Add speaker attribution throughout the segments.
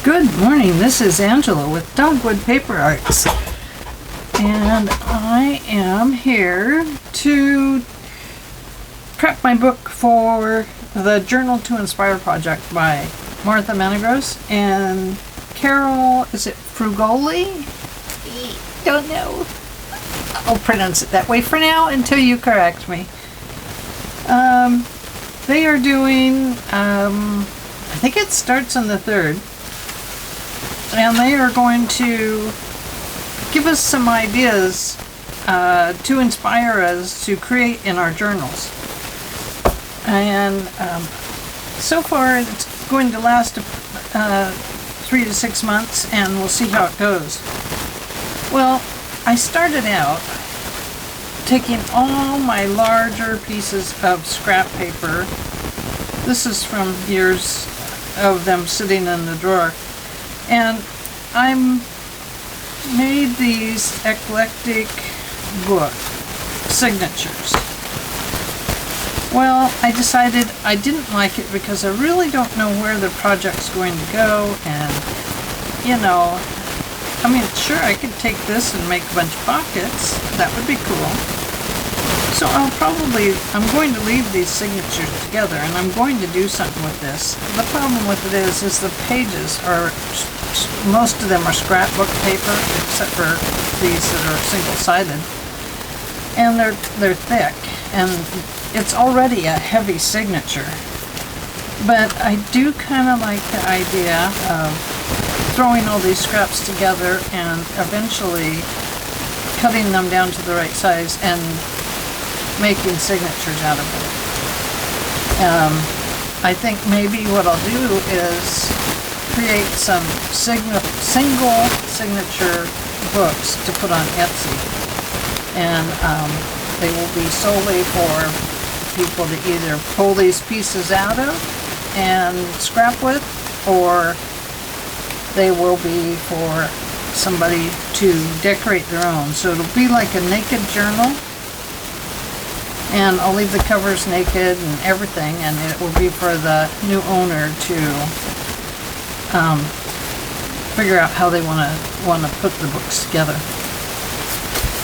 Speaker 1: Good morning, this is Angela with Dogwood Paper Arts, and I am here to prep my book for the Journal to Inspire project by Manigross and Caryl, is it Frugoli? Don't know. I'll pronounce it that way for now until you correct me. They are doing, I think it starts on the 3rd. And they are going to give us some ideas to inspire us to create in our journals. And so far it's going to last 3 to 6 months, and we'll see how it goes. Well, I started out taking all my larger pieces of scrap paper. This is from years of them sitting in the drawer. And I made these eclectic book signatures. Well, I decided I didn't like it because I really don't know where the project's going to go, and I mean, sure, I could take this and make a bunch of pockets. That would be cool. So I'm going to leave these signatures together, and I'm going to do something with this. The problem with it is the pages are, most of them are scrapbook paper, except for these that are single-sided. And they're thick, and it's already a heavy signature. But I do kind of like the idea of throwing all these scraps together and eventually cutting them down to the right size and making signatures out of it. I think maybe what I'll do is create some single signature books to put on Etsy, and they will be solely for people to either pull these pieces out of and scrap with, or they will be for somebody to decorate their own. So it'll be like a naked journal, and I'll leave the covers naked and everything, and it will be for the new owner to figure out how they want to put the books together.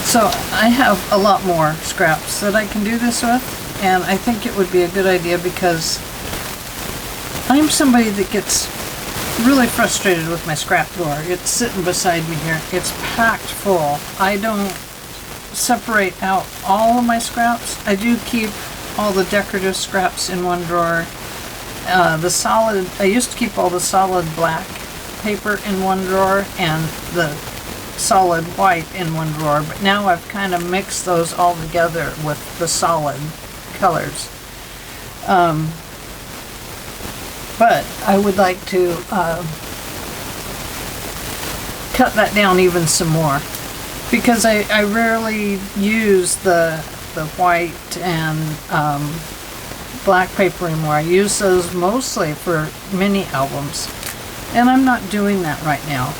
Speaker 1: So I have a lot more scraps that I can do this with, and I think it would be a good idea because I'm somebody that gets really frustrated with my scrap drawer. It's sitting beside me here. It's packed full. I don't separate out all of my scraps. I do keep all the decorative scraps in one drawer. I used to keep all the solid black paper in one drawer and the solid white in one drawer, but now I've kind of mixed those all together with the solid colors. But I would like to cut that down even some more, because I rarely use the white and black paper anymore. I use those mostly for mini albums, and I'm not doing that right now.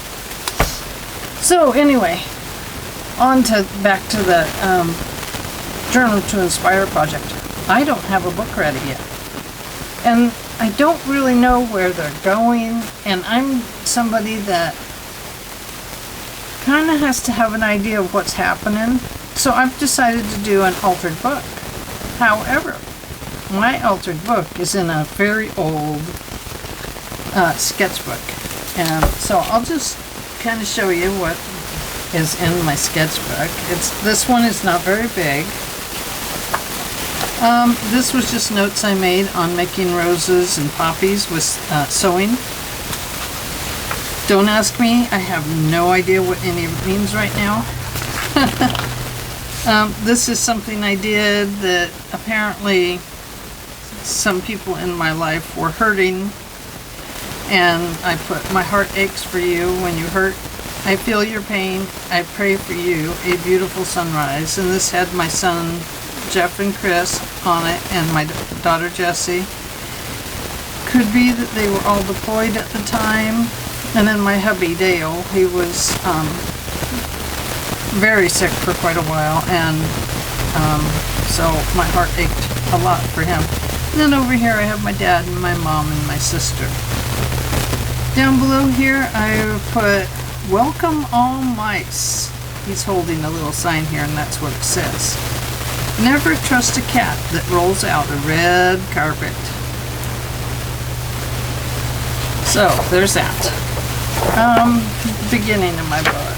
Speaker 1: So anyway, back to the Journal to Inspire project. I don't have a book ready yet, and I don't really know where they're going, and I'm somebody that kind of has to have an idea of what's happening. So I've decided to do an altered book. However, my altered book is in a very old sketchbook, and so I'll just kind of show you what is in my sketchbook. This one is not very big. This was just notes I made on making roses and poppies with sewing. Don't ask me, I have no idea what any of it means right now. This is something I did that apparently some people in my life were hurting, and I put, "My heart aches for you when you hurt. I feel your pain. I pray for you. A beautiful sunrise." And this had my son Jeff and Chris on it, and my daughter Jessie. Could be that they were all deployed at the time. And then my hubby Dale, he was very sick for quite a while, and so my heart ached a lot for him. And then over here I have my dad and my mom and my sister. Down below here, I put "Welcome all mice." He's holding a little sign here, and that's what it says. Never trust a cat that rolls out a red carpet. So there's that. Beginning of my book.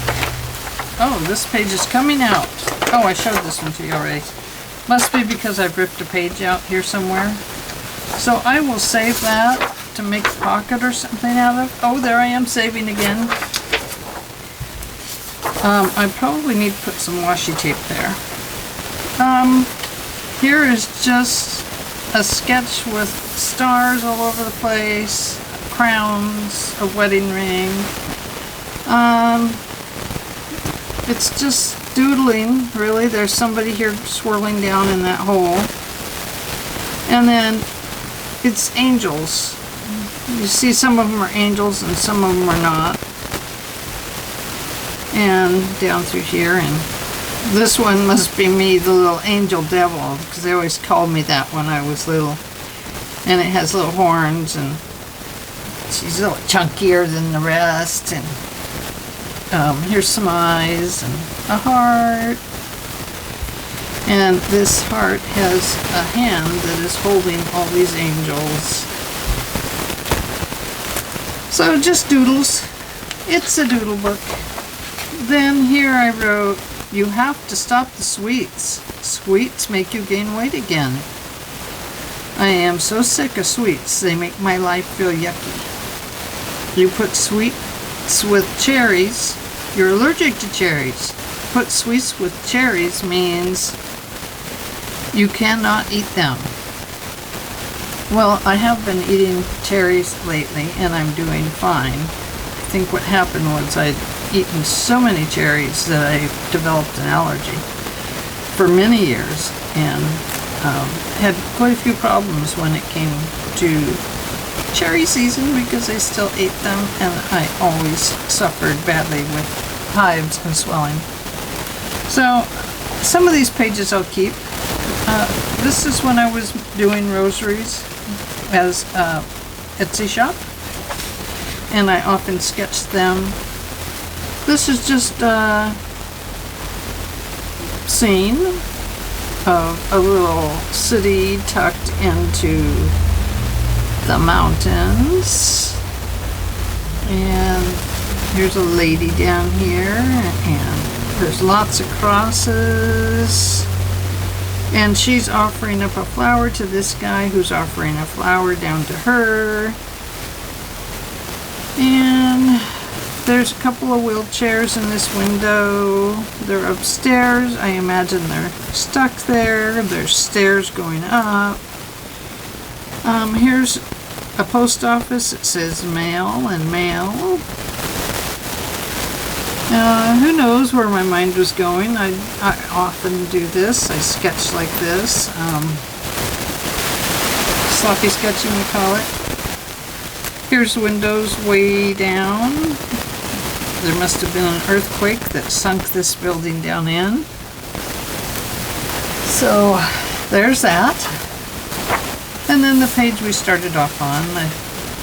Speaker 1: Oh, this page is coming out. Oh, I showed this one to you already. Must be because I've ripped a page out here somewhere. So I will save that to make a pocket or something out of. Oh, there I am saving again. I probably need to put some washi tape there. Here is just a sketch with stars all over the place, crowns, a wedding ring. It's just doodling, really. There's somebody here swirling down in that hole. And then it's angels. You see some of them are angels and some of them are not. And down through here, and this one must be me, the little angel devil, because they always called me that when I was little. And it has little horns, and she's a little chunkier than the rest. And here's some eyes and a heart. And this heart has a hand that is holding all these angels. So just doodles. It's a doodle book. Then here I wrote, "You have to stop the sweets. Sweets make you gain weight again. I am so sick of sweets. They make my life feel yucky. You put sweets with cherries. You're allergic to cherries. Put sweets with cherries means you cannot eat them." Well, I have been eating cherries lately and I'm doing fine. I think what happened was I'd eaten so many cherries that I developed an allergy for many years, and had quite a few problems when it came to cherry season because I still ate them, and I always suffered badly with hives and swelling. So some of these pages I'll keep. This is when I was doing rosaries as a Etsy shop, and I often sketched them. This is just a scene of a little city tucked into the mountains. And here's a lady down here, and there's lots of crosses. And she's offering up a flower to this guy who's offering a flower down to her. And there's a couple of wheelchairs in this window. They're upstairs. I imagine they're stuck there. There's stairs going up. Here's a post office. It says mail and mail. Who knows where my mind was going. I often do this. I sketch like this. Sloppy sketching, we call it. Here's windows way down. There must have been an earthquake that sunk this building down in. So there's that. And then the page we started off on, I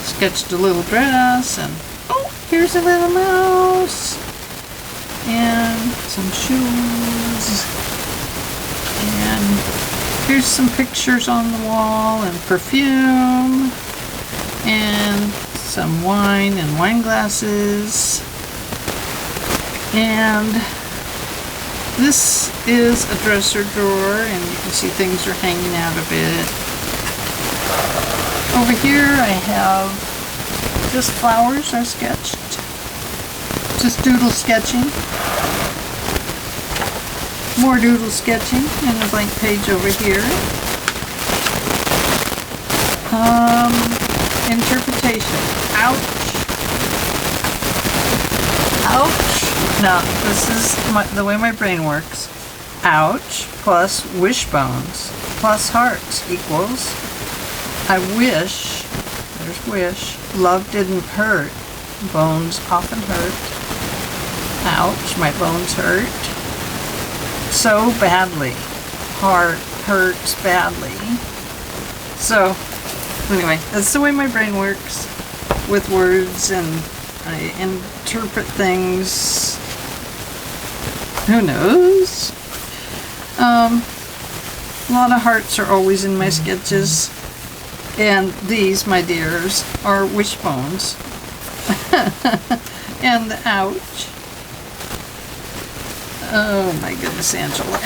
Speaker 1: sketched a little dress, and oh, here's a little mouse. And some shoes. And here's some pictures on the wall, and perfume. And some wine and wine glasses. And this is a dresser drawer, and you can see things are hanging out of it. Over here I have just flowers I sketched. Just doodle sketching. More doodle sketching, and a blank page over here. Interpretation. Ouch. Ouch. Now, this is the way my brain works. Ouch plus wishbones plus hearts equals I wish, there's wish, love didn't hurt. Bones often hurt. Ouch, my bones hurt. So badly. Heart hurts badly. So, anyway, that's the way my brain works. with words and I interpret things. Who knows? A lot of hearts are always in my sketches. And these, my dears, are wishbones. And the ouch. Oh my goodness, Angela.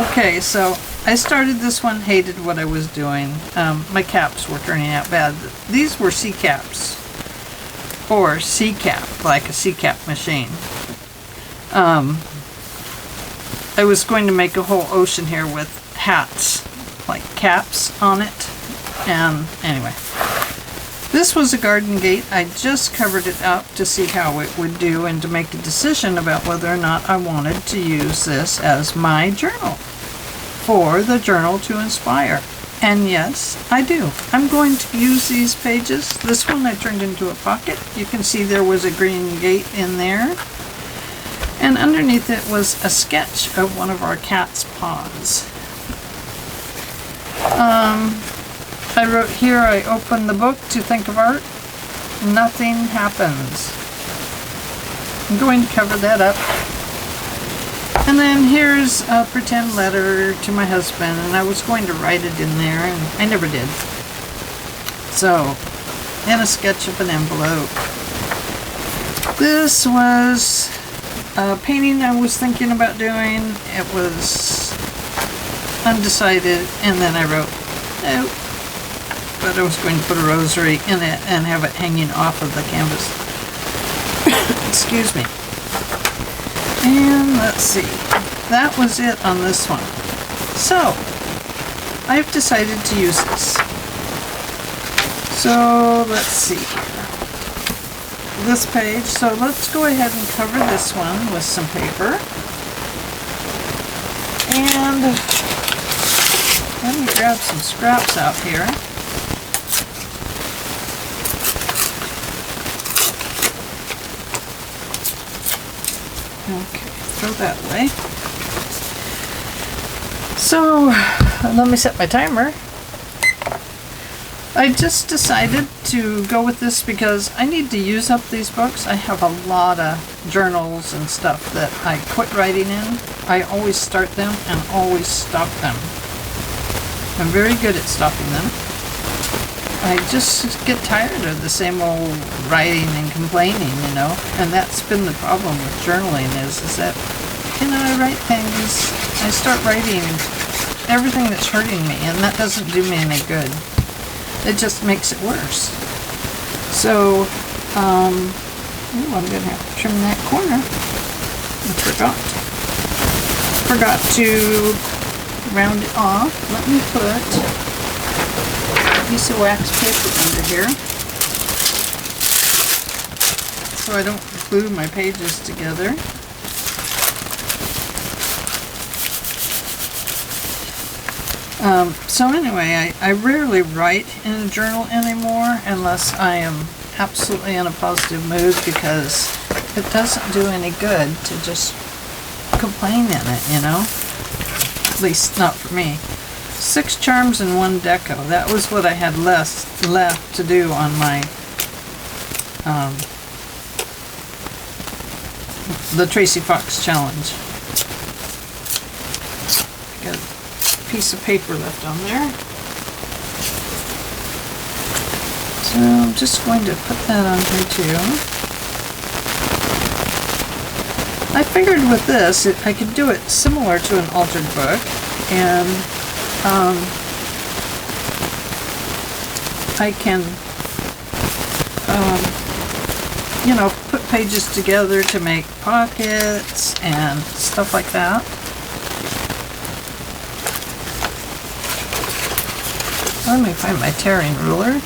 Speaker 1: Okay, so I started this one, hated what I was doing. My caps were turning out bad. These were sea caps. Or sea cap, like a sea cap machine. I was going to make a whole ocean here with hats, like caps on it. And anyway, this was a garden gate. I just covered it up to see how it would do and to make a decision about whether or not I wanted to use this as my journal for the Journal to Inspire. And yes, I do. I'm going to use these pages. This one I turned into a pocket. You can see there was a green gate in there. And underneath it was a sketch of one of our cat's paws. I wrote here, I open the book to think of art. Nothing happens. I'm going to cover that up. And then here's a pretend letter to my husband, and I was going to write it in there, and I never did. So, and a sketch of an envelope. This was a painting I was thinking about doing. It was undecided, and then I wrote, no, but I was going to put a rosary in it and have it hanging off of the canvas. Excuse me. And let's see, that was it on this one. So, I've decided to use this. So, let's see here. This page, so let's go ahead and cover this one with some paper. And let me grab some scraps out here. Okay, throw that away. So, let me set my timer. I just decided to go with this because I need to use up these books. I have a lot of journals and stuff that I quit writing in. I always start them and always stop them. I'm very good at stopping them. I just get tired of the same old writing and complaining, you know, and that's been the problem with journaling is that, you know, I write things, I start writing everything that's hurting me, and that doesn't do me any good. It just makes it worse. So, I'm going to have to trim that corner. I forgot to round it off. Let me put a piece of wax paper under here so I don't glue my pages together. So anyway, I rarely write in a journal anymore unless I am absolutely in a positive mood because it doesn't do any good to just complain in it, you know? At least not for me. 6 charms and 1 deco. That was what I had left to do on my the Tracy Fox challenge. Got a piece of paper left on there. So I'm just going to put that on here too. I figured with this, I could do it similar to an altered book, and I can, you know, put pages together to make pockets and stuff like that. Let me find my tearing ruler.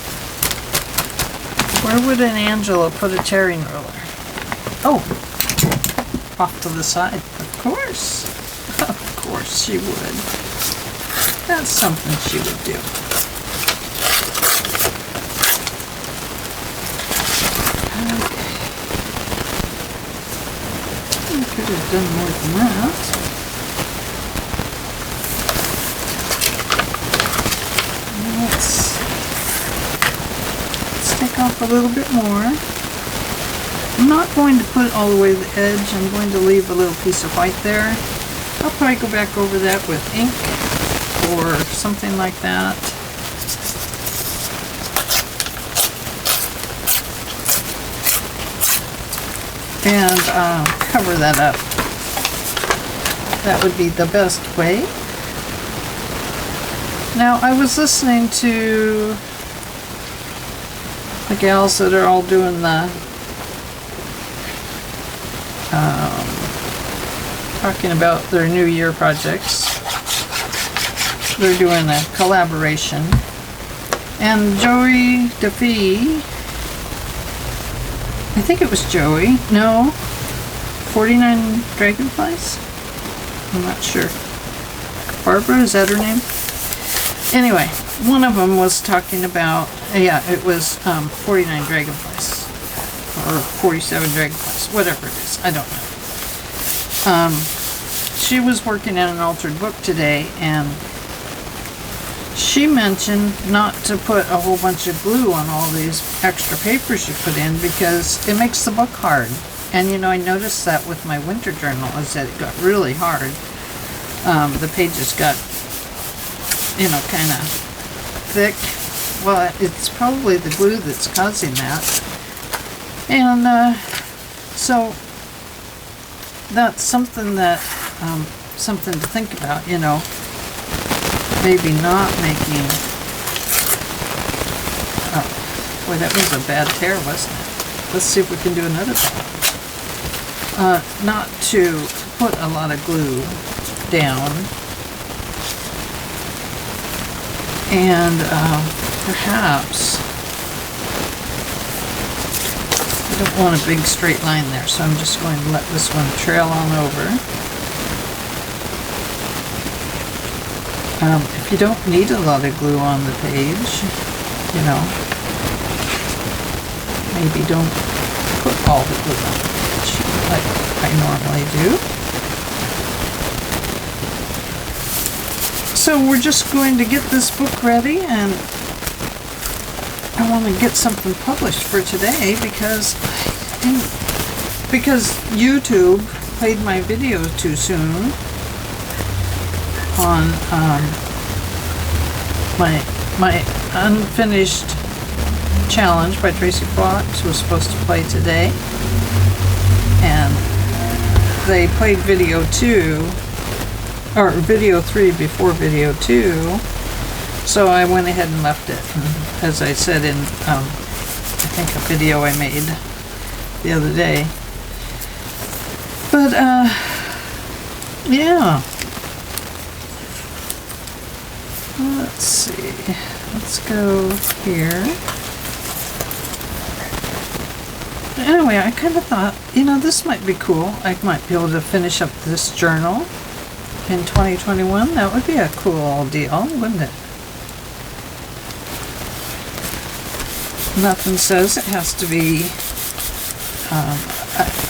Speaker 1: Where would an Angela put a tearing ruler? Oh, off to the side. Of course. Of course she would. That's something she would do. Okay. I could have done more than that. Let's take take off a little bit more. I'm not going to put it all the way to the edge. I'm going to leave a little piece of white there. I'll probably go back over that with ink or something like that. And cover that up. That would be the best way. Now, I was listening to the gals that are all doing the talking about their New Year projects. They're doing a collaboration. And Joey DeFee, I think it was Joey, no, 49 Dragonflies? I'm not sure. Barbara, is that her name? Anyway, one of them was talking about, yeah, it was 49 Dragonflies. Or 47 Dragonflies, whatever it is, I don't know. She was working on an altered book today, and she mentioned not to put a whole bunch of glue on all these extra papers you put in because it makes the book hard. And you know, I noticed that with my winter journal, is that it got really hard. The pages got, you know, kind of thick. Well, it's probably the glue that's causing that. And so that's something that something to think about, you know. Maybe not making. Oh, boy, that was a bad tear, wasn't it? Let's see if we can do another one. Not to put a lot of glue down, and perhaps I don't want a big straight line there, so I'm just going to let this one trail on over. If you don't need a lot of glue on the page, you know, maybe don't put all the glue on the page like I normally do. So we're just going to get this book ready, and I want to get something published for today because YouTube played my video too soon on my unfinished challenge by Tracy Fox was supposed to play today, and they played video 2 or video 3 before video 2, so I went ahead and left it. And as I said in I think a video I made the other day, but yeah. Let's see, let's go here. Anyway, I kind of thought, you know, this might be cool. I might be able to finish up this journal in 2021. That would be a cool deal, wouldn't it? Nothing says it has to be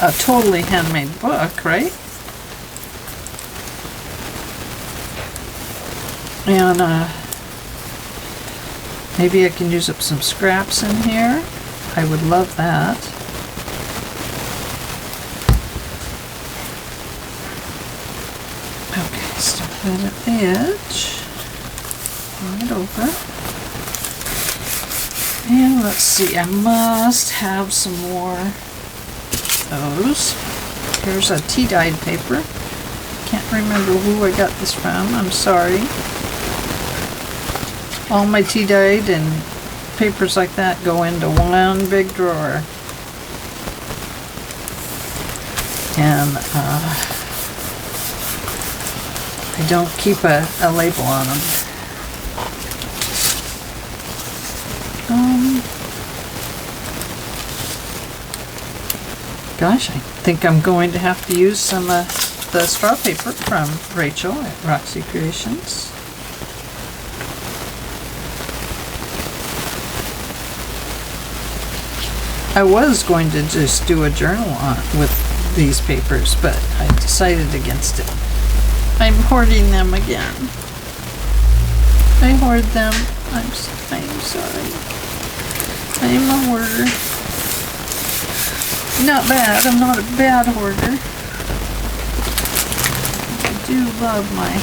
Speaker 1: a totally handmade book, right? And maybe I can use up some scraps in here. I would love that. Okay, start that at the edge. Right over. And let's see, I must have some more of those. Here's a tea-dyed paper. Can't remember who I got this from, I'm sorry. All my tea-dyed and papers like that go into one big drawer. And I don't keep a label on them. Gosh, I think I'm going to have to use some the straw paper from Rachel at Roxy Creations. I was going to just do a journal with these papers, but I decided against it. I'm hoarding them again. I hoard them. I'm sorry. I'm a hoarder. Not bad, I'm not a bad hoarder. I do love my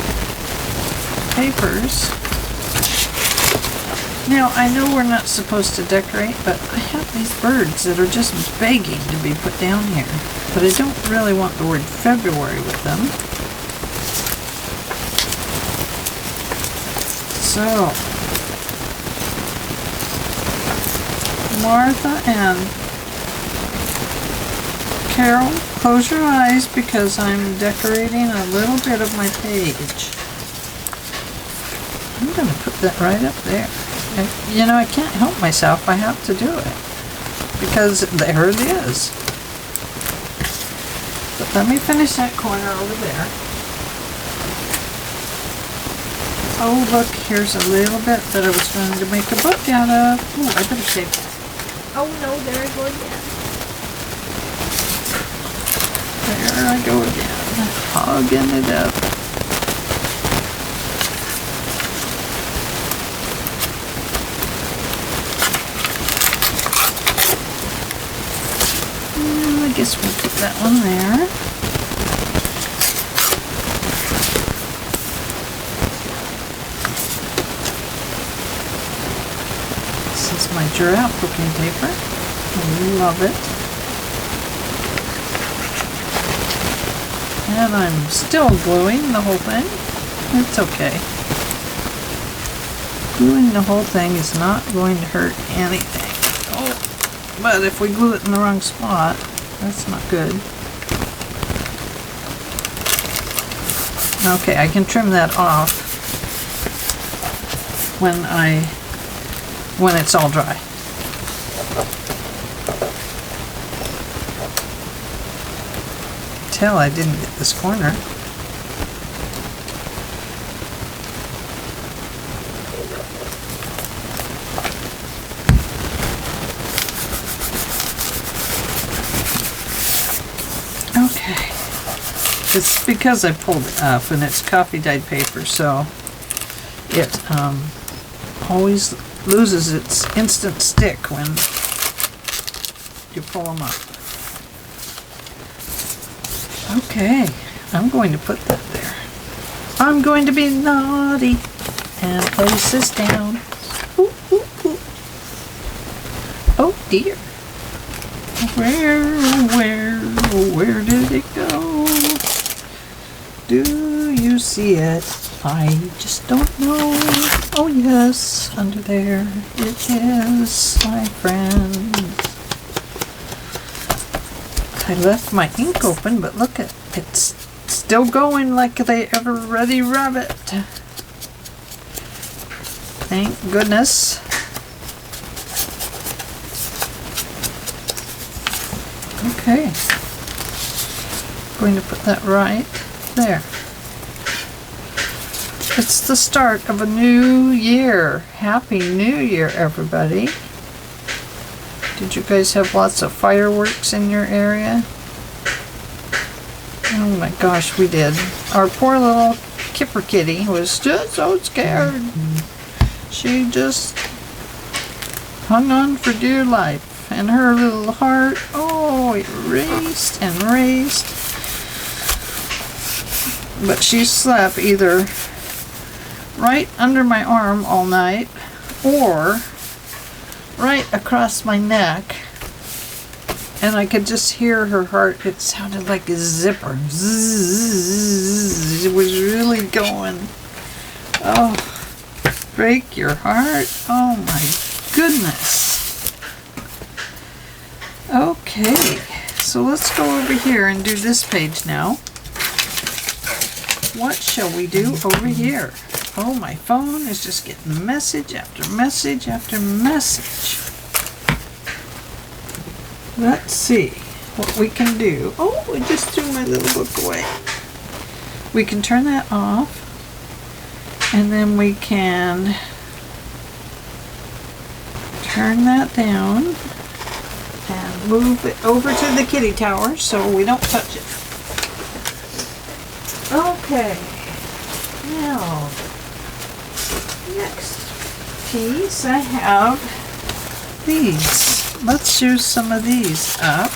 Speaker 1: papers. Now, I know we're not supposed to decorate, but I have these birds that are just begging to be put down here. But I don't really want the word February with them. So, Martha and Carol, close your eyes because I'm decorating a little bit of my page. I'm going to put that right up there. You know, I can't help myself. I have to do it. Because there it is. But let me finish that corner over there. Oh, look, here's a little bit that I was going to make a book out of. Oh, I better save that. Oh, no, there I go again. There I go again. Hogging it up. I guess we'll put that one there. This is my giraffe booking paper. I love it. And I'm still gluing the whole thing. It's okay. Gluing the whole thing is not going to hurt anything. Oh, but if we glue it in the wrong spot, that's not good. Okay, I can trim that off when it's all dry. Tell I didn't get this corner. Okay, it's because I pulled it up and it's coffee dyed paper, so it always loses its instant stick when you pull them up. Okay, I'm going to put that there. I'm going to be naughty and place this down. Ooh, ooh, ooh. Oh dear. Where did it go? Do you see it? I just don't know. Oh yes, under there it is, my friend. I left my ink open, but look at it's still going like the ever-ready rabbit. Thank goodness. Okay, going to put that right there. It's the start of a new year. Happy New Year, everybody. Did you guys have lots of fireworks in your area? Oh my gosh, we did. Our poor little Kipper Kitty was just so scared. She just hung on for dear life. And her little heart, oh, it raced and raced. But she slept either right under my arm all night or right across my neck. And I could just hear her heart. It sounded like a zipper. Zzz, it was really going. Oh, break your heart. Oh my goodness. Okay, so let's go over here and do this page now. What shall we do over here? Oh, my phone is just getting message after message after message. Let's see what we can do. Oh, I just threw my little book away. We can turn that off, and then we can turn that down and move it over to the kitty tower so we don't touch it. Okay, now next piece I have these. Let's use some of these up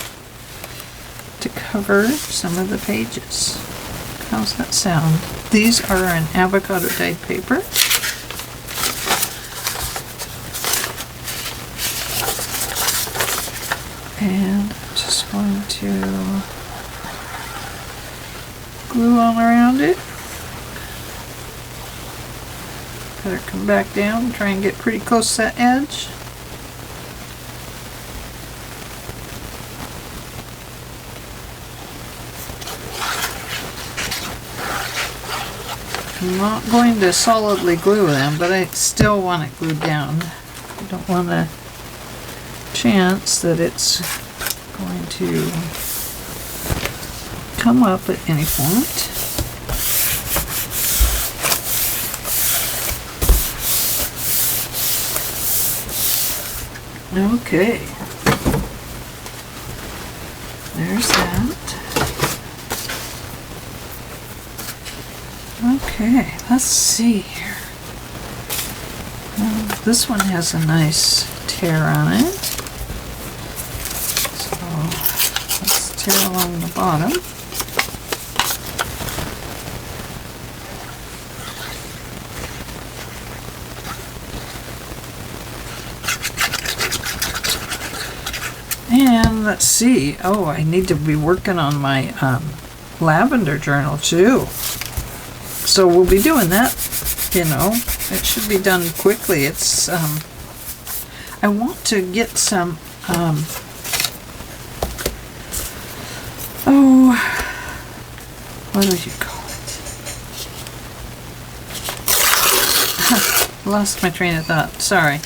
Speaker 1: to cover some of the pages. How's that sound? These are an avocado dyed paper. And I'm just going to glue all around it. Better come back down, try and get pretty close to that edge. I'm not going to solidly glue them, but I still want it glued down. I don't want a chance that it's going to come up at any point. Okay, there's that. Okay, let's see here. This one has a nice tear on it. So let's tear along the bottom. And let's see. Oh, I need to be working on my lavender journal too. So we'll be doing that, you know. It should be done quickly. It's, I want to get some, oh, what do you call it? Lost my train of thought. Sorry.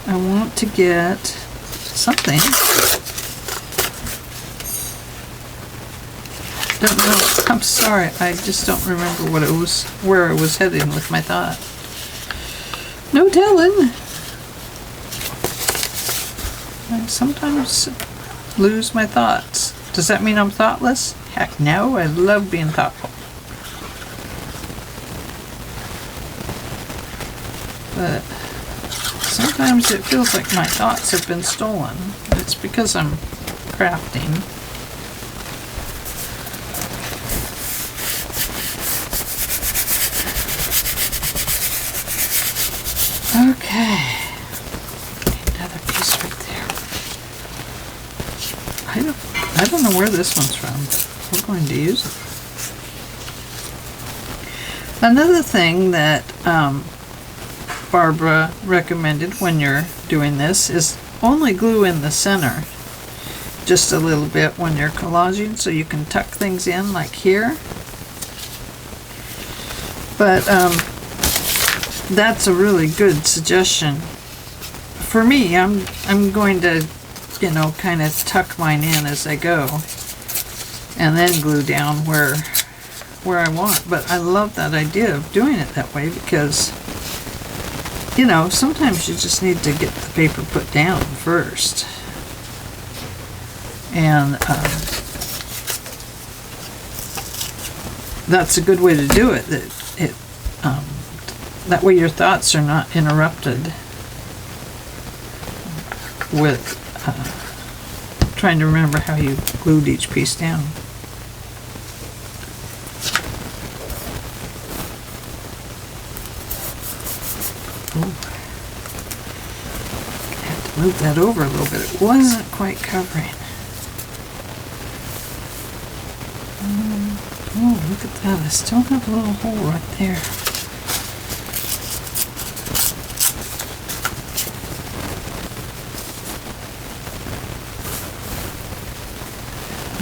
Speaker 1: I want to get something. Don't know. I'm sorry. I just don't remember what it was, where I was heading with my thought. No telling. I sometimes lose my thoughts. Does that mean I'm thoughtless? Heck no. I love being thoughtful. But sometimes it feels like my thoughts have been stolen. It's because I'm crafting. Okay. Another piece right there. I don't know where this one's from, but we're going to use it. Another thing that Barbara recommended when you're doing this is only glue in the center just a little bit when you're collaging, so you can tuck things in like here. But that's a really good suggestion. For me, I'm going to, you know, kind of tuck mine in as I go and then glue down where I want. But I love that idea of doing it that way because, you know, sometimes you just need to get the paper put down first. And that's a good way to do it. That way your thoughts are not interrupted with trying to remember how you glued each piece down. Ooh. I have to move that over a little bit. It wasn't quite covering. Oh, look at that. I still have a little hole right there.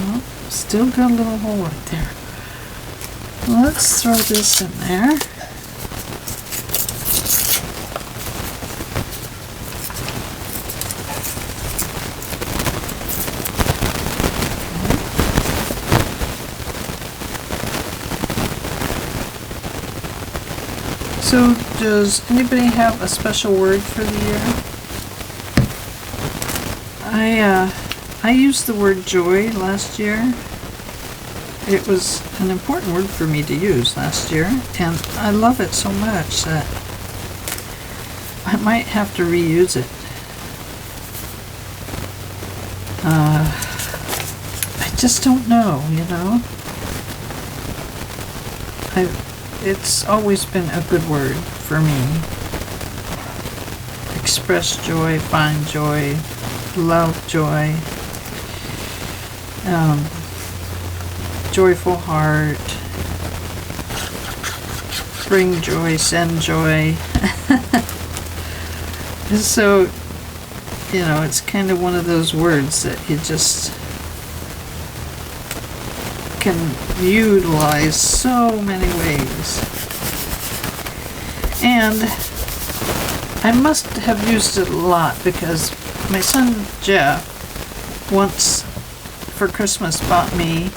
Speaker 1: Oh, still got a little hole right there. Let's throw this in there. So, does anybody have a special word for the year? I used the word joy last year. It was an important word for me to use last year, and I love it so much that I might have to reuse it. I just don't know, you know. It's always been a good word for me. Express joy, find joy, love joy, joyful heart, bring joy, send joy. So, you know, it's kind of one of those words that you just can utilize so many ways. And I must have used it a lot because my son Jeff once for Christmas bought me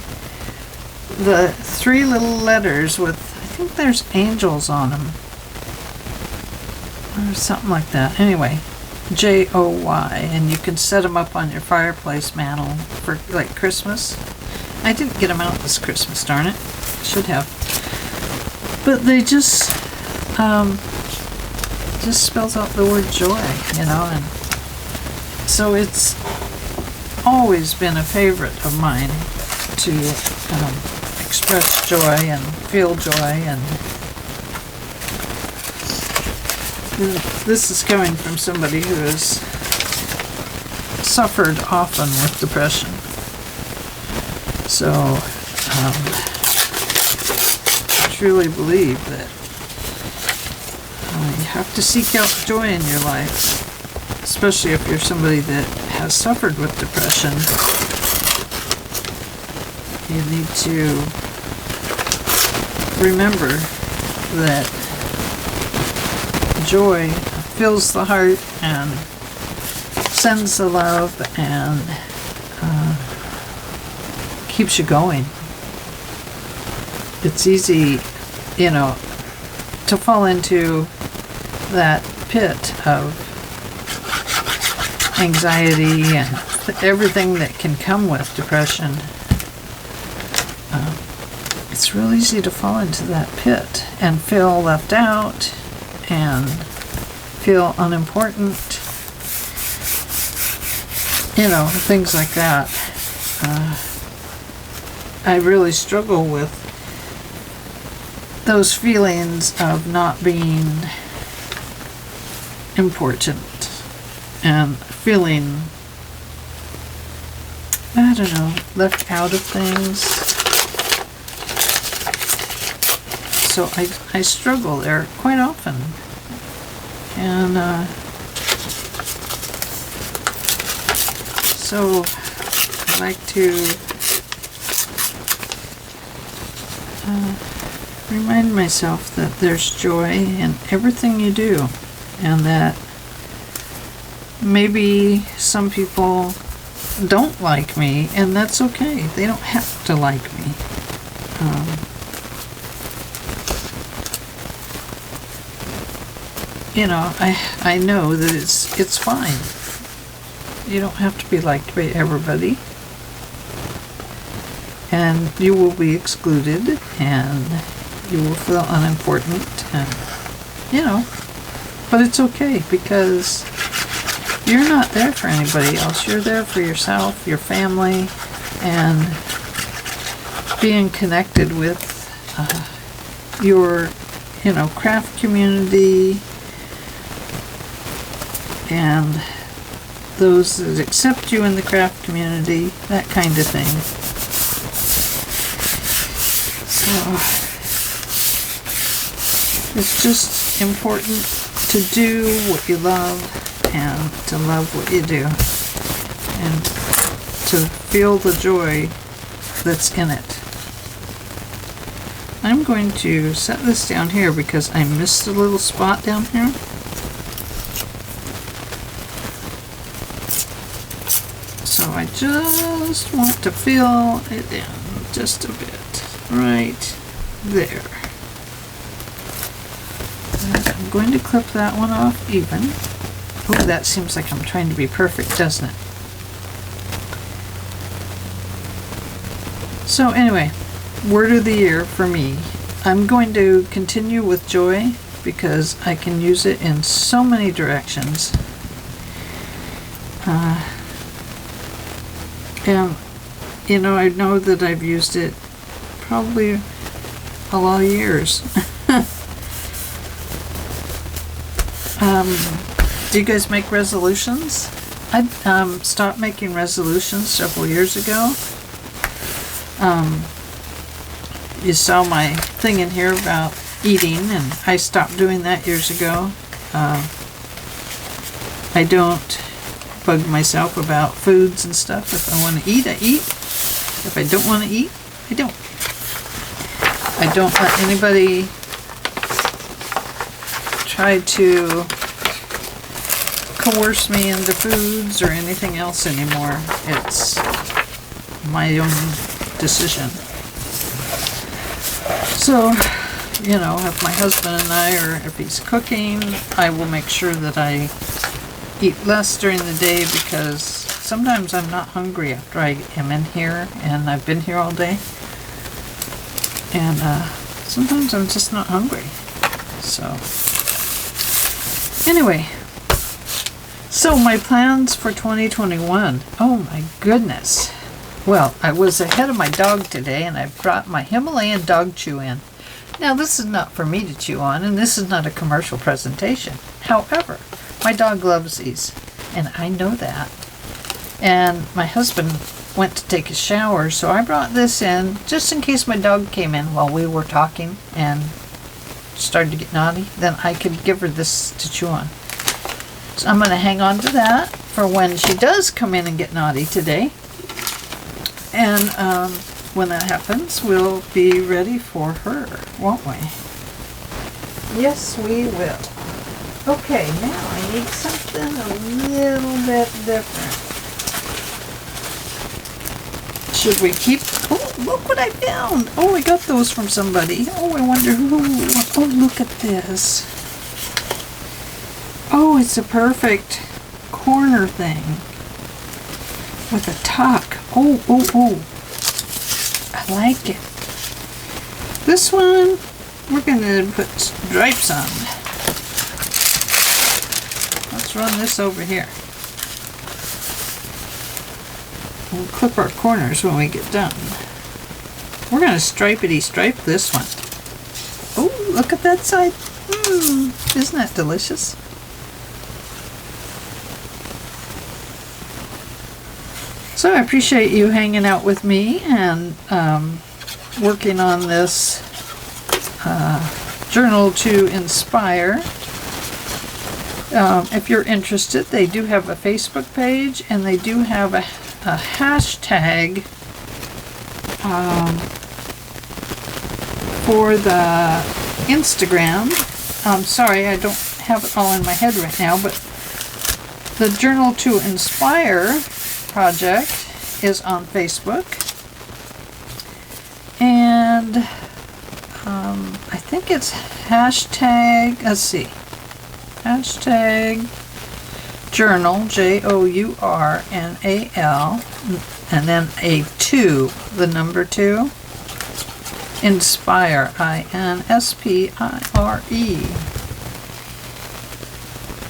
Speaker 1: the 3 little letters with, I think there's angels on them or something like that. Anyway, J-O-Y, and you can set them up on your fireplace mantle for like Christmas. I didn't get them out this Christmas, darn it. Should have. But they just spells out the word joy, you know, and so it's always been a favorite of mine to express joy and feel joy. And this is coming from somebody who has suffered often with depression. So I truly believe that you have to seek out joy in your life, especially if you're somebody that has suffered with depression. You need to remember that joy fills the heart and sends the love and keeps you going. It's easy, you know, to fall into that pit of anxiety and everything that can come with depression. It's real easy to fall into that pit and feel left out and feel unimportant, you know, things like that. I really struggle with those feelings of not being important and feeling, I don't know, left out of things. So I struggle there quite often. And so I like to remind myself that there's joy in everything you do, and that maybe some people don't like me, and that's okay. They don't have to like me. You know, I know that it's fine. You don't have to be liked by everybody. And you will be excluded, and you will feel unimportant, and, you know, but it's okay because you're not there for anybody else. You're there for yourself, your family, and being connected with your, you know, craft community and those that accept you in the craft community, that kind of thing. So it's just important to do what you love and to love what you do and to feel the joy that's in it. I'm going to set this down here because I missed a little spot down here. So I just want to fill it in just a bit. Right there. And I'm going to clip that one off even. Oh, that seems like I'm trying to be perfect, doesn't it? So anyway, word of the year for me. I'm going to continue with joy because I can use it in so many directions. And, you know, I know that I've used it probably a lot of years. Do you guys make resolutions? I stopped making resolutions several years ago. You saw my thing in here about eating, and I stopped doing that years ago. I don't bug myself about foods and stuff. If I want to eat, I eat. If I don't want to eat, I don't. I don't let anybody try to coerce me into foods or anything else anymore. It's my own decision. So, you know, if my husband and I, or if he's cooking, I will make sure that I eat less during the day, because sometimes I'm not hungry after I am in here and I've been here all day. And sometimes I'm just not hungry. So, anyway. So my plans for 2021. Oh my goodness. Well, I was ahead of my dog today, and I brought my Himalayan dog chew in. Now, this is not for me to chew on, and this is not a commercial presentation. However, my dog loves these, and I know that. And my husband went to take a shower, so I brought this in just in case my dog came in while we were talking and started to get naughty. Then I could give her this to chew on. So I'm going to hang on to that for when she does come in and get naughty today. And when that happens, we'll be ready for her, won't we? Yes, we will. Okay, now I need something a little bit different. Should we keep... Oh, look what I found! Oh, I got those from somebody. Oh, I wonder who... Oh, look at this. Oh, it's a perfect corner thing with a tuck. Oh, oh, oh. I like it. This one, we're going to put stripes on. Let's run this over here. We'll clip our corners when we get done. We're going to stripety stripe this one. Oh, look at that side. Isn't that delicious? So I appreciate you hanging out with me and working on this journal to inspire. If you're interested, they do have a Facebook page, and they do have a hashtag for the Instagram. I'm sorry, I don't have it all in my head right now, but the Journal to Inspire project is on Facebook, and I think it's hashtag, let's see, hashtag journal, JOURNAL, and then a 2, the number 2, inspire, INSPIRE,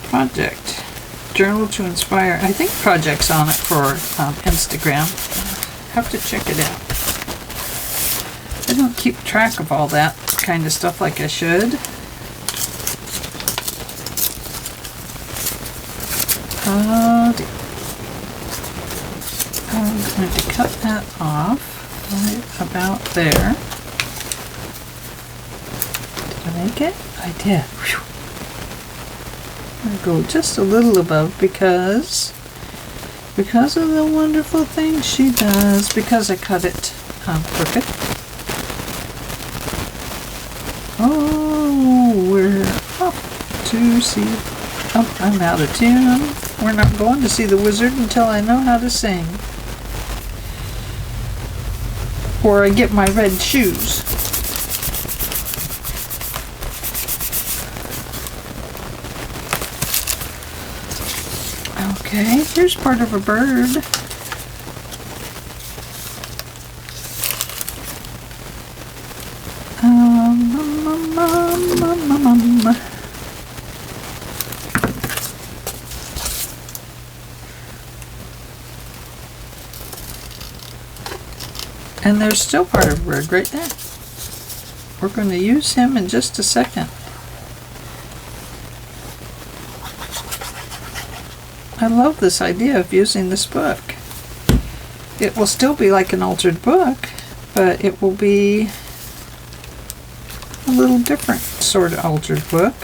Speaker 1: project. Journal to Inspire. I think project's on it for Instagram. Have to check it out. I don't keep track of all that kind of stuff like I should. I'm going to cut that off right about there. Did I make it? I did. Whew. I'm going to go just a little above because of the wonderful things she does, because I cut it crooked. Oh, we're off to see... Oh, I'm out of tune. We're not going to see the wizard until I know how to sing. Or I get my red shoes. Okay, here's part of a bird. And there's still part of Bird right there. We're going to use him in just a second. I love this idea of using this book. It will still be like an altered book, but it will be a little different sort of altered book.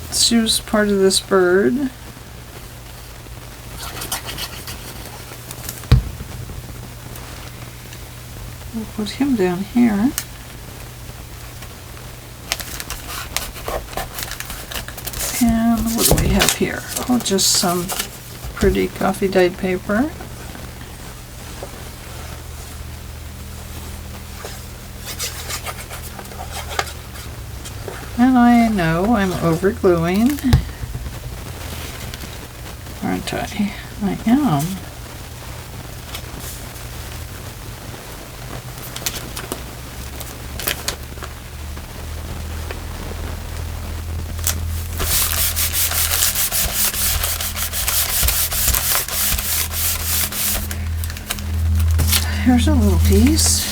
Speaker 1: Let's use part of this bird. We'll put him down here. And what do we have here? Oh, just some pretty coffee dyed paper. And I know I'm over gluing, aren't I? I am. Here's a little piece.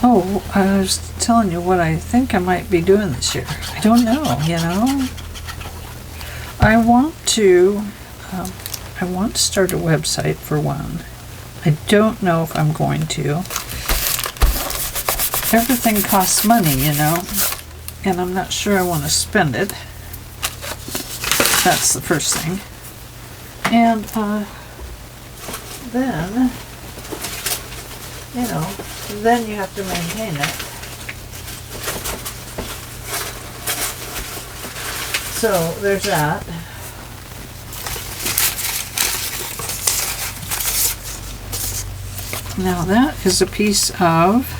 Speaker 1: Oh, I was telling you what I think I might be doing this year. I don't know, you know. I want to start a website for one. I don't know if I'm going to. Everything costs money, you know, and I'm not sure I want to spend it. That's the first thing. And then, you know, then you have to maintain it. So there's that. Now that is a piece of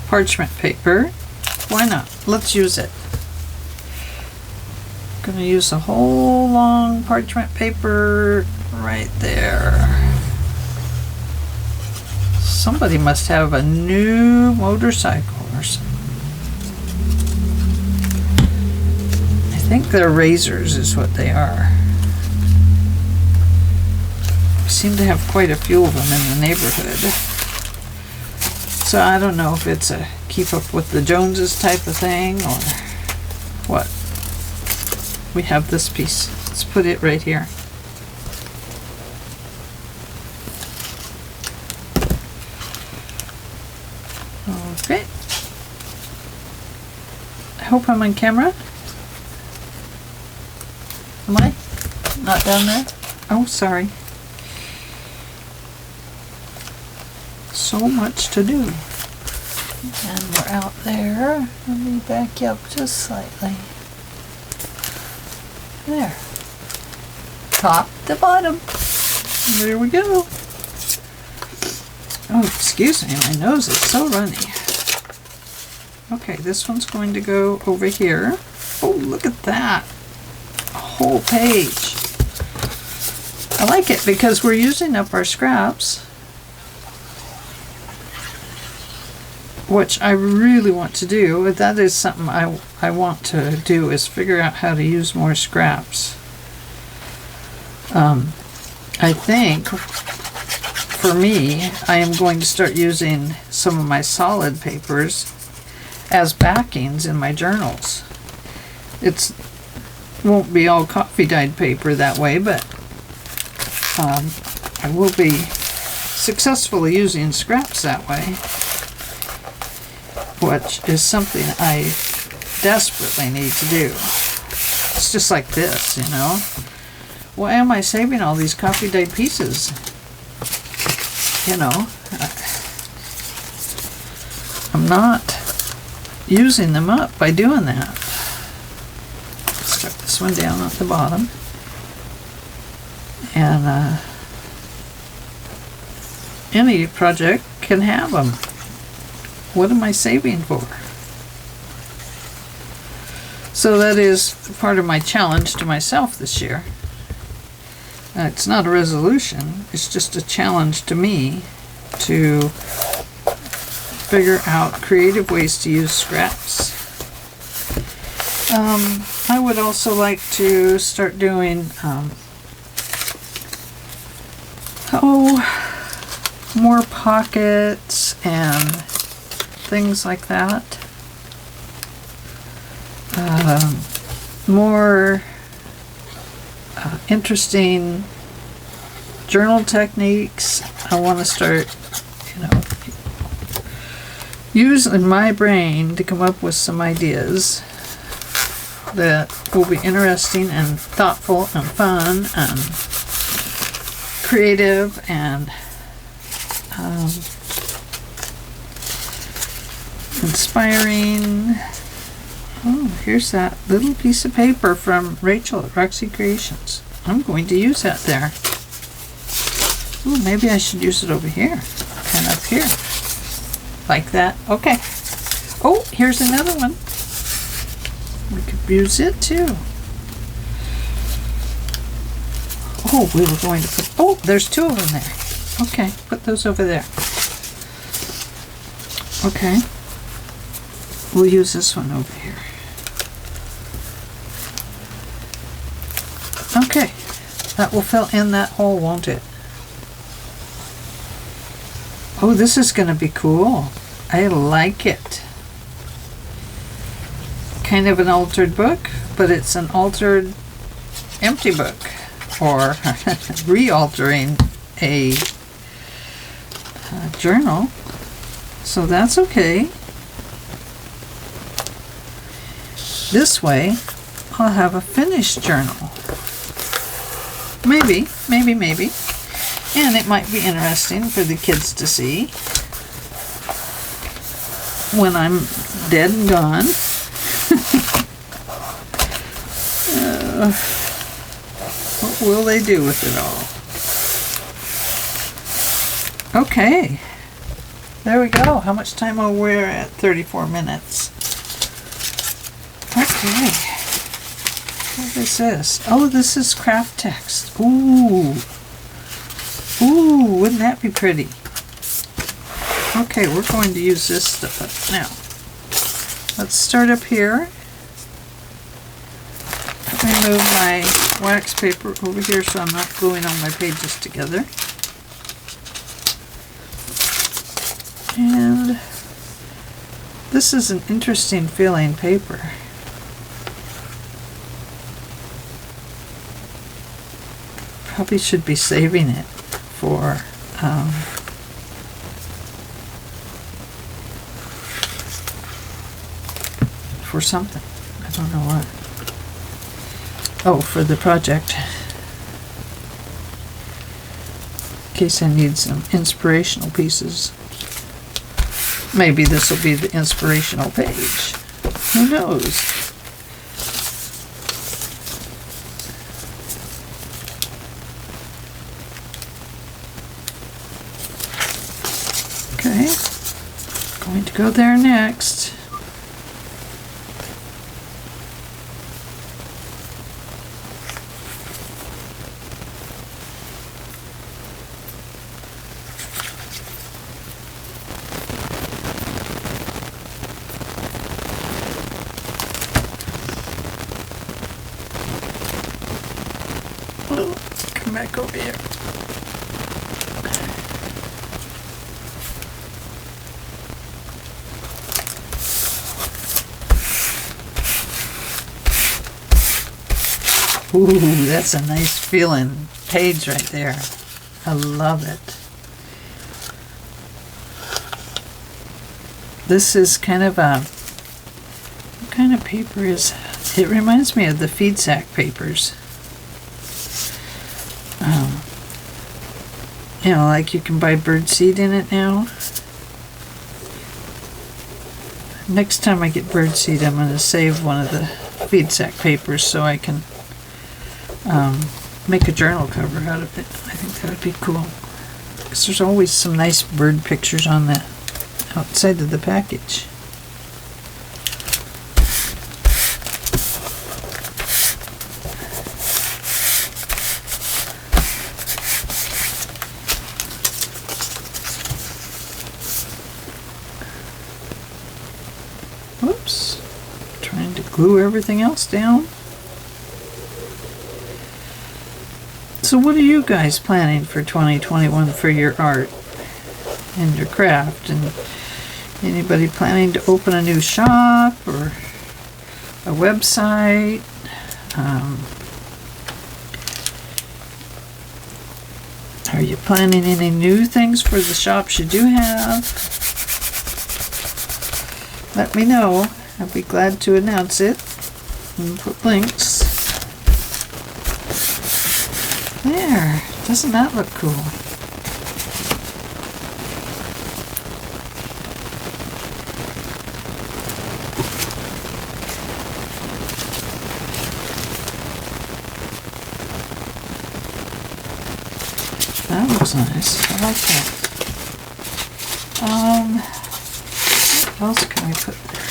Speaker 1: parchment paper. Why not? Let's use it. I'm going to use a whole long parchment paper right there. Somebody must have a new motorcycle or something. I think they're razors is what they are. We seem to have quite a few of them in the neighborhood. So I don't know if it's a keep up with the Joneses type of thing or what. We have this piece. Let's put it right here. Okay. I hope I'm on camera. Am I? Not down there? Oh, sorry. So much to do. And we're out there. Let me back you up just slightly. There. Top to bottom. There we go. Oh, excuse me, my nose is so runny. Okay, this one's going to go over here. Oh, look at that. A whole page. I like it because we're using up our scraps, which I really want to do. That is something I want to do, is figure out how to use more scraps. I think for me, I am going to start using some of my solid papers as backings in my journals. It won't be all coffee dyed paper that way, but I will be successfully using scraps that way, which is something I desperately need to do. It's just like this, you know. Why am I saving all these coffee dyed pieces? You know, I'm not using them up by doing that. Let's tuck this one down at the bottom. And any project can have them. What am I saving for? So that is part of my challenge to myself this year. It's not a resolution, it's just a challenge to me to figure out creative ways to use scraps. I would also like to start doing more pockets and things like that. More interesting journal techniques. I want to start, using my brain to come up with some ideas that will be interesting and thoughtful and fun and creative and inspiring. Oh, here's that little piece of paper from Rachel at Roxy Creations. I'm going to use that there. Ooh, maybe I should use it over here and up here. Like that. Okay. Oh, here's another one. We could use it too. Oh, we were going to put... Oh, there's two of them there. Okay, put those over there. Okay. We'll use this one over here. Okay. That will fill in that hole, won't it? Oh, this is going to be cool. I like it. Kind of an altered book, but it's an altered empty book, or re-altering a journal. So that's okay. This way, I'll have a finished journal. Maybe. And it might be interesting for the kids to see when I'm dead and gone. What will they do with it all? Okay. There we go. How much time are we at? 34 minutes. Okay. What is this? Oh, this is craft text. Ooh. Ooh, wouldn't that be pretty? Okay, we're going to use this stuff up now. Let's start up here. Let me move my wax paper over here so I'm not gluing all my pages together. And this is an interesting feeling paper. Probably should be saving it for something. I don't know what. Oh, for the project. In case I need some inspirational pieces. Maybe this will be the inspirational page. Who knows? Okay, going to go there next. Come back over here. Ooh, that's a nice feeling page right there. I love it. This is kind of a... What kind of paper is that? It reminds me of the feed sack papers. Like you can buy birdseed in it now. Next time I get birdseed, I'm going to save one of the feed sack papers so I can make a journal cover out of it. I think that would be cool. because there's always some nice bird pictures on the outside of the package. Whoops, trying to glue everything else down. So what are you guys planning for 2021 for your art and your craft? And anybody planning to open a new shop or a website? Are you planning any new things for the shops you do have? Let me know. I'd be glad to announce it and put links. There, doesn't that look cool? That looks nice. I like that. What else can we put there?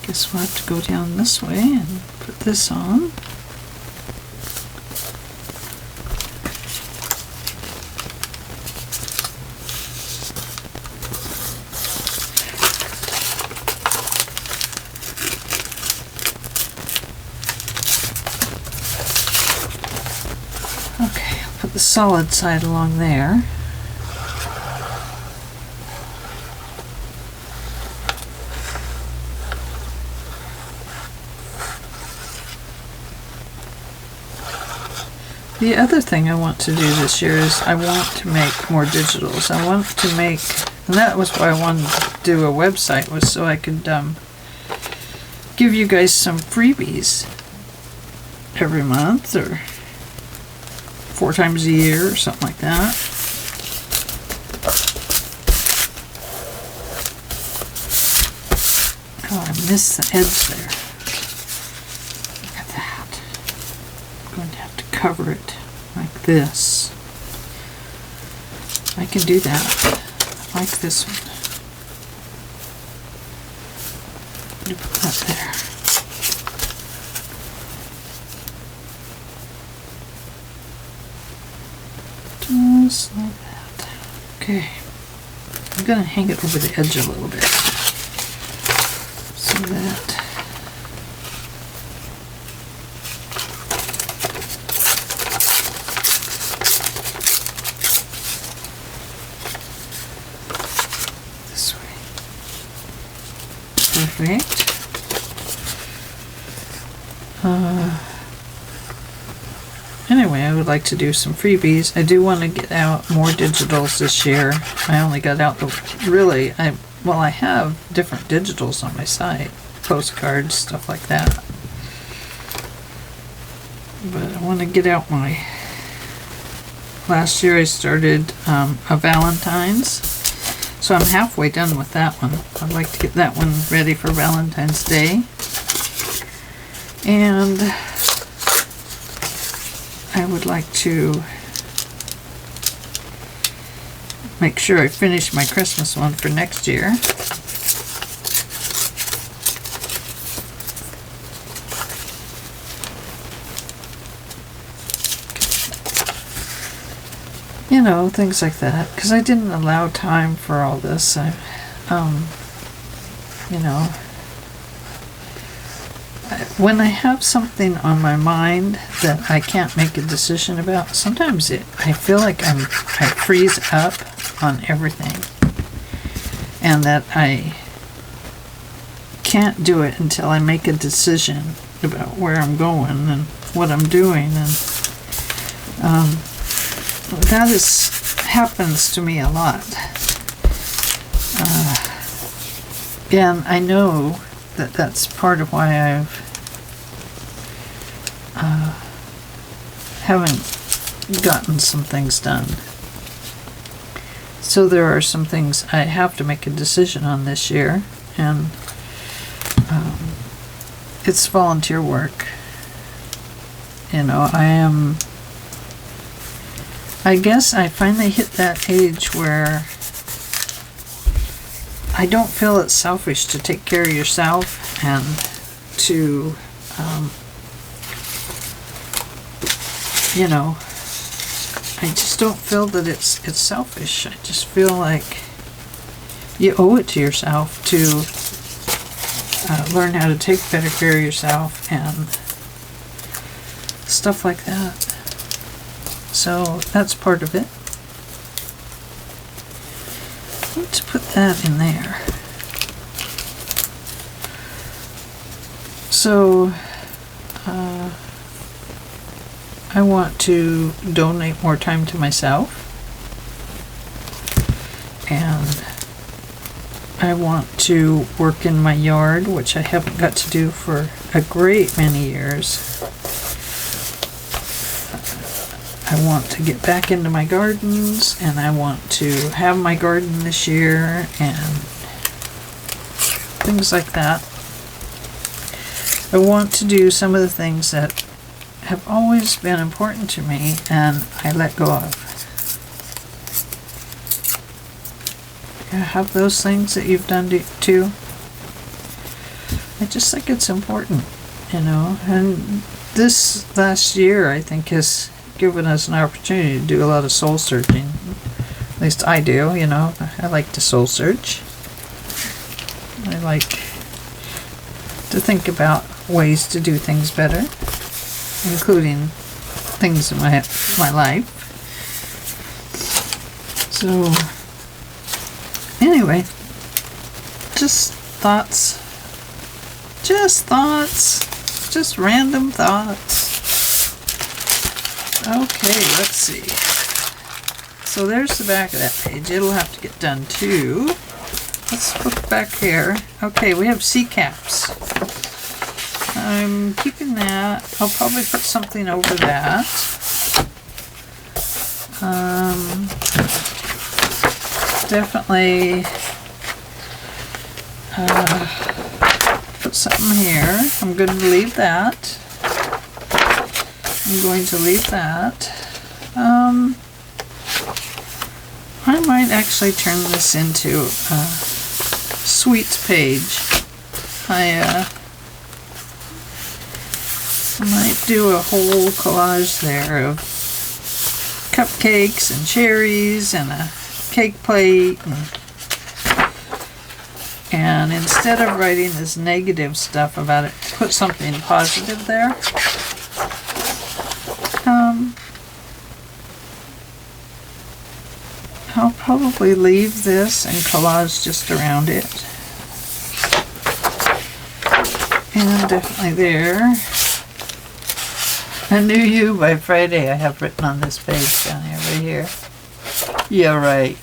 Speaker 1: Guess we'll have to go down this way and put this on. Okay, I'll put the solid side along there. The other thing I want to do this year is I want to make more digitals. I want to make, and that was why I wanted to do a website, was so I could give you guys some freebies every month or 4 times a year or something like that. Oh, I missed the edge there. Look at that. I'm going to have to cover it like this. I can do that. I like this one. I'm going to put that there. Just like that. Okay. I'm going to hang it over the edge a little bit. So that this way. Perfect. Anyway, I would like to do some freebies. I do want to get out more digitals this year. I only got out the I have different digitals on my site, postcards, stuff like that. But I want to get out my. Last year I started a Valentine's, so I'm halfway done with that one. I'd like to get that one ready for Valentine's Day. And I would like to make sure I finish my Christmas one for next year. You know, things like that, because I didn't allow time for all this. When I have something on my mind that I can't make a decision about, sometimes I feel like I freeze up on everything, and that I can't do it until I make a decision about where I'm going and what I'm doing, and that happens to me a lot. And I know that that's part of why haven't gotten some things done. So there are some things I have to make a decision on this year, and it's volunteer work. You know, I guess I finally hit that age where I don't feel it's selfish to take care of yourself and to, you know, I just don't feel that it's selfish. I just feel like you owe it to yourself to learn how to take better care of yourself and stuff like that. So that's part of it. Let's put that in there. So I want to donate more time to myself, and I want to work in my yard, which I haven't got to do for a great many years. I want to get back into my gardens, and I want to have my garden this year, and things like that. I want to do some of the things that have always been important to me, and I let go of. You have those things that you've done too. I just think it's important, you know, and this last year I think has given us an opportunity to do a lot of soul searching. At least I do, you know. I like to soul search. I like to think about ways to do things better, including things in my life. So anyway, just thoughts, just random thoughts. Okay, let's see. So there's the back of that page. It'll have to get done too. Let's look back here. Okay, we have sea caps. I'm keeping that. I'll probably put something over that. Definitely put something here. I'm going to leave that. I'm going to leave that. I might actually turn this into a sweets page. I might do a whole collage there of cupcakes and cherries and a cake plate, and instead of writing this negative stuff about it, put something positive there. I'll probably leave this and collage just around it, and definitely there. I knew you by Friday, I have written on this page down here, right here. Yeah, right.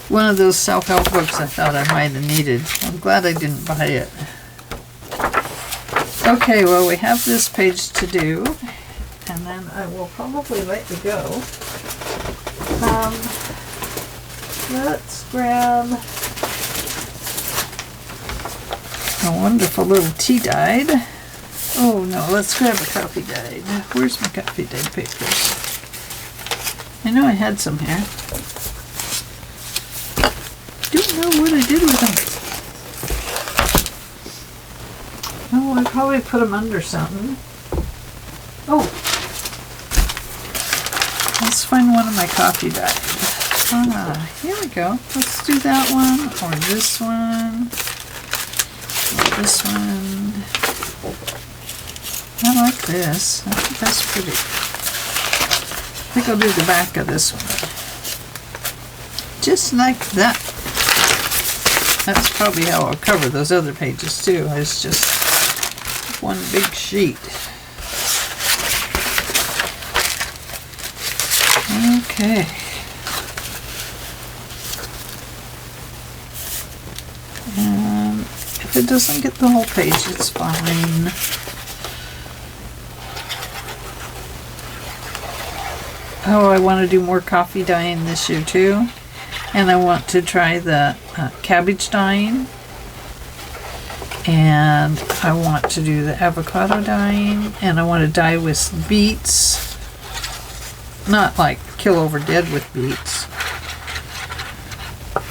Speaker 1: One of those self-help books I thought I might have needed. I'm glad I didn't buy it. Okay, well, we have this page to do, and then I will probably let you go. Let's grab a wonderful little tea dyed. Oh no, let's grab a coffee dyed. Where's my coffee dyed papers? I know I had some here. Don't know what I did with them. Oh, I probably put them under something. Oh, let's find one of my coffee dyed. Here we go. Let's do that one, or this one, or this one. I like this. I think that's pretty. I think I'll do the back of this one. Just like that. That's probably how I'll cover those other pages too. It's just one big sheet. Okay. If it doesn't get the whole page, it's fine. Oh, I want to do more coffee dyeing this year too. And I want to try the cabbage dyeing. And I want to do the avocado dyeing, and I want to dye with beets. Not like kill over dead with beets.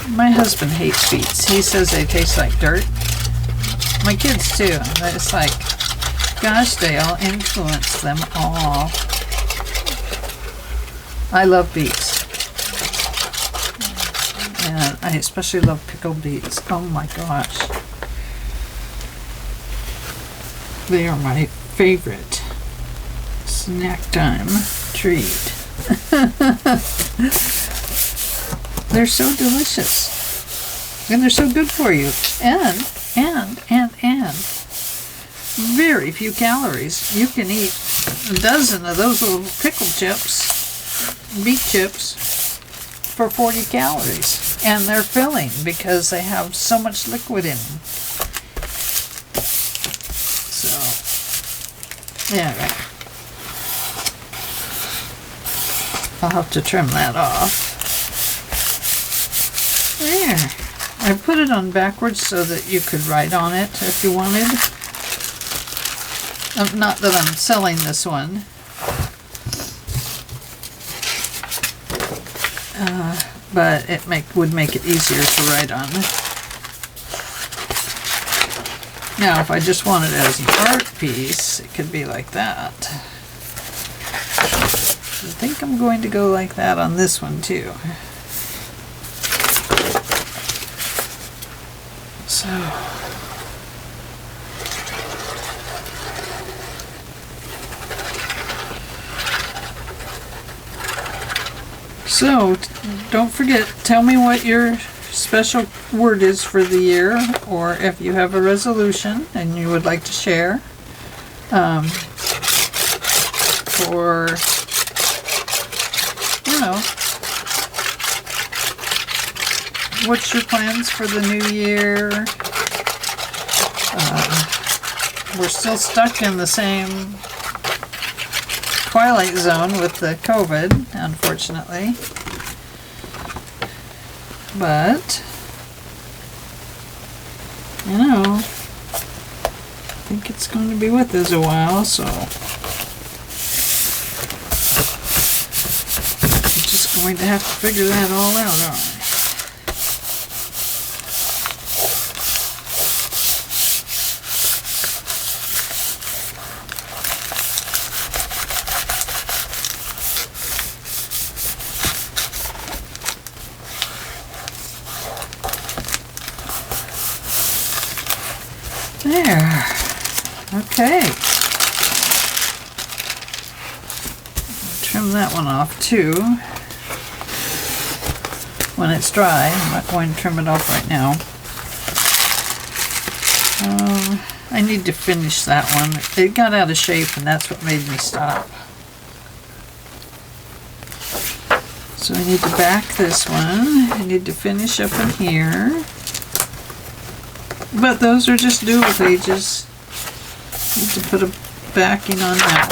Speaker 1: My husband hates beets. He says they taste like dirt. My kids too. It's like, gosh, they all influence them all. I love beets. And I especially love pickled beets. Oh my gosh. They are my favorite snack time treat. They're so delicious. And they're so good for you. And very few calories. You can eat a dozen of those little pickle chips, beet chips, for 40 calories. And they're filling because they have so much liquid in them. So, yeah. I'll have to trim that off. There. I put it on backwards so that you could write on it if you wanted. Not that I'm selling this one. But it would make it easier to write on. Now, if I just want it as an art piece, it could be like that. I think I'm going to go like that on this one too. So, don't forget, tell me what your special word is for the year, or if you have a resolution and you would like to share. Or, you know, what's your plans for the new year? We're still stuck in the same twilight zone with the COVID, unfortunately. But, you know, I think it's going to be with us a while, so I'm just going to have to figure that all out, aren't I? There. Okay. I'll trim that one off too when it's dry. I'm not going to trim it off right now. I need to finish that one. It got out of shape and that's what made me stop. So I need to back this one. I need to finish up in here. But those are just doodle pages. Need to put a backing on that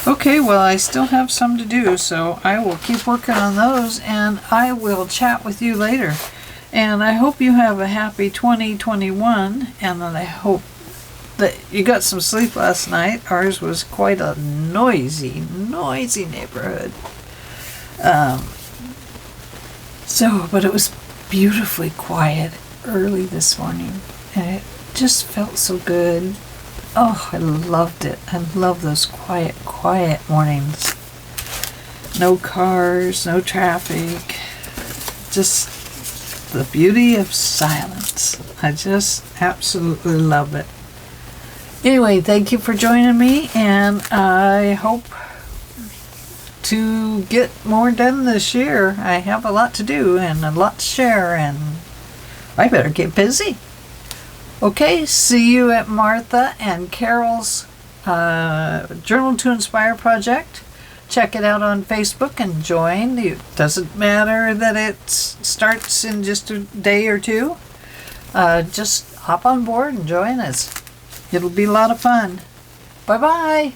Speaker 1: one. Okay, well, I still have some to do, so I will keep working on those, and I will chat with you later. And I hope you have a happy 2021, and that I hope that you got some sleep last night. Ours was quite a noisy neighborhood. But it was beautifully quiet early this morning, and it just felt so good. Oh, I loved it. I love those quiet mornings. No cars, no traffic. Just the beauty of silence. I just absolutely love it. Anyway, thank you for joining me, and I hope to get more done this year. I have a lot to do and a lot to share, and I better get busy. Okay, see you at Martha and Carol's Journal to Inspire project. Check it out on Facebook and join. It doesn't matter that it starts in just a day or two. Just hop on board and join us. It'll be a lot of fun. Bye-bye.